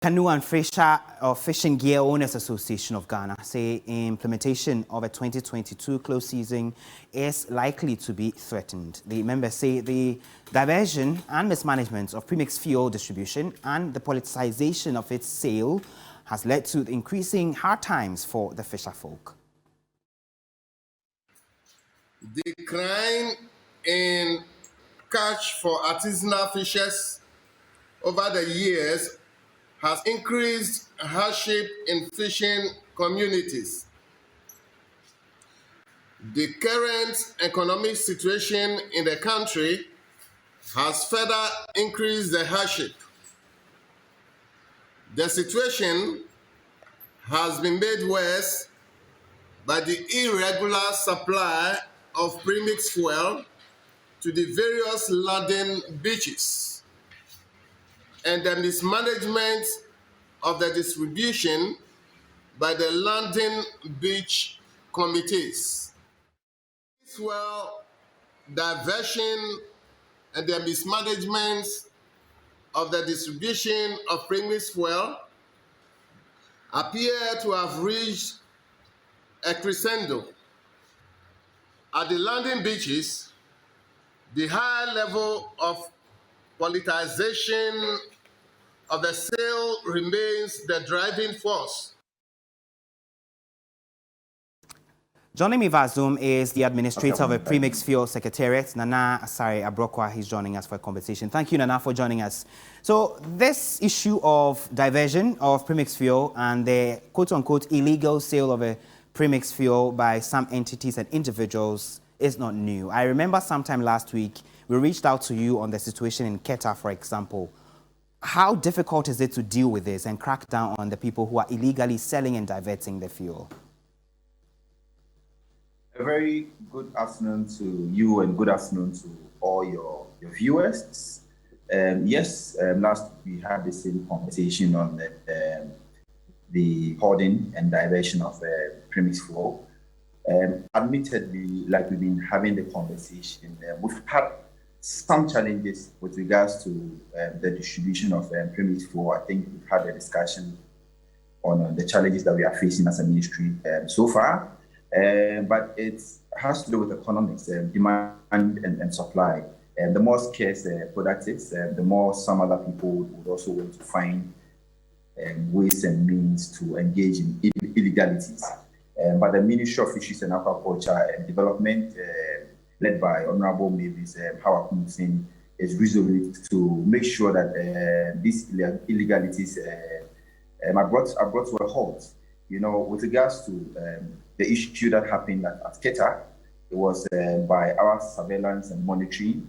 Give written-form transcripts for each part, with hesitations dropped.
Canoe and Fishing Gear Owners Association of Ghana say implementation of a 2022 close season is likely to be threatened. The members say the diversion and mismanagement of premixed fuel distribution and the politicization of its sale has led to increasing hard times for the fisher folk. Decline in catch for artisanal fishers over the years has increased hardship in fishing communities. The current economic situation in the country has further increased the hardship. The situation has been made worse by the irregular supply of premixed fuel to the various landing beaches and the mismanagement of the distribution by the landing beach committees. Fuel diversion and the mismanagement of the distribution of premixed fuel appear to have reached a crescendo. At the landing beaches, the high level of politicization of the sale remains the driving force. Joining me via Zoom is the administrator of a premixed fuel secretariat, Nana Asare Abrokwa. He's joining us for a conversation. Thank you, Nana, for joining us. So this issue of diversion of premixed fuel and the quote-unquote illegal sale of a premixed fuel by some entities and individuals is not new. I remember sometime last week, we reached out to you on the situation in Keta, for example. How difficult is it to deal with this and crack down on the people who are illegally selling and diverting the fuel? A very good afternoon to you and good afternoon to all your viewers. Last week we had the same conversation on the hoarding and diversion of premixed fuel. Admittedly, like we've been having the conversation, we've had some challenges with regards to the distribution of premixed fuel. I think we've had a discussion on the challenges that we are facing as a ministry so far. But it has to do with economics, demand and supply. The more scarce the product is, the more some other people would also want to find ways and means to engage in illegalities. But the Ministry of Fisheries and Aquaculture and Development, led by Honorable Mavis Howard Knudsen, is resolute to make sure that these illegalities are brought to a halt. You know, with regards to the issue that happened at Keta, it was by our surveillance and monitoring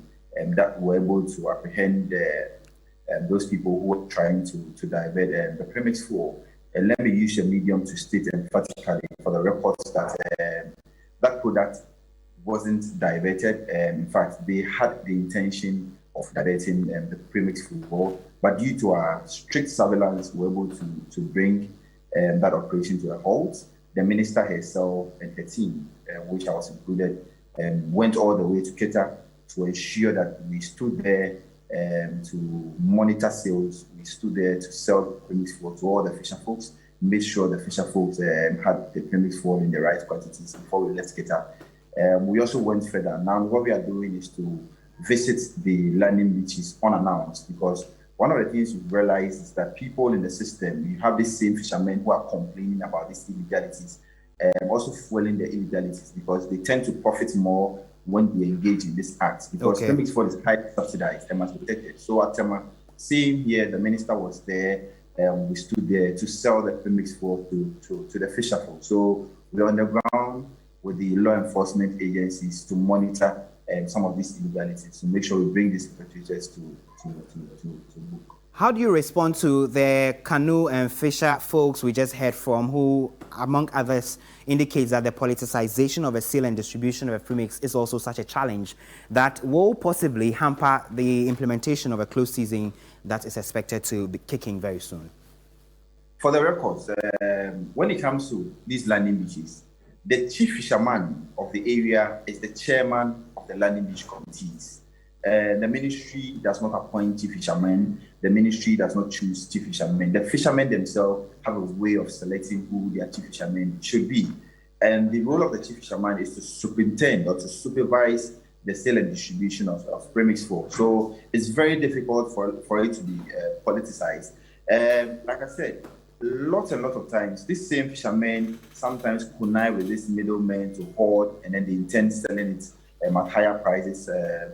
that we were able to apprehend those people who were trying to divert the premixed fuel. And let me use a medium to state emphatically for the records that that product wasn't diverted. In fact, they had the intention of diverting the premixed fuel, but due to our strict surveillance, we were able to bring that operation to a halt. The minister herself and her team, which I was included, went all the way to Keta to ensure that we stood there to monitor sales. We stood there to sell premixed fuel to all the fisher folks, made sure the fisher folks had the premixed fuel in the right quantities before we left Keta. We also went further. Now, what we are doing is to visit the landing beaches unannounced, because one of the things we've realized is that people in the system, you have the same fishermen who are complaining about these illegalities, also fueling the illegalities, because they tend to profit more when they engage in this act, because premixed fuel is highly subsidized and must be protected. So at seeing here, the minister was there, we stood there to sell the premixed fuel to the fisher folk. So we're on the ground with the law enforcement agencies to monitor some of these illegalities, to make sure we bring these perpetrators to book. How do you respond to the canoe and fisher folks we just heard from, who, among others, indicates that the politicization of a sale and distribution of a premix is also such a challenge that will possibly hamper the implementation of a closed season that is expected to be kicking very soon? For the records, when it comes to these landing beaches, the chief fisherman of the area is the chairman of the landing beach committees. The ministry does not appoint chief fishermen. The ministry does not choose chief fishermen. The fishermen themselves have a way of selecting who their chief fishermen should be. And the role of the chief fisherman is to superintend or to supervise the sale and distribution of premix fuel. So it's very difficult for it to be politicized. Like I said, lots and lots of times, these same fishermen sometimes connive with these middlemen to hoard, and then they intend selling it at higher prices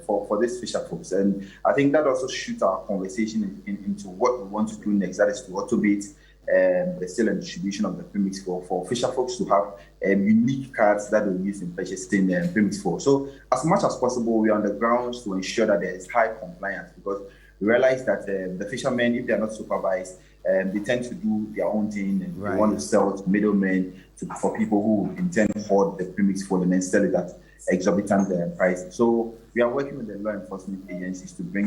for these fisher folks. And I think that also shoots our conversation into what we want to do next, that is to automate the sale and distribution of the premix for fisher folks to have unique cards that they use in purchasing premix for. So as much as possible, we are on the grounds to ensure that there is high compliance, because we realize that the fishermen, if they are not supervised, they tend to do their own thing, and they want to sell to middlemen for people who intend to hoard the premix for and then sell it at exorbitant prices. So we are working with the law enforcement agencies to bring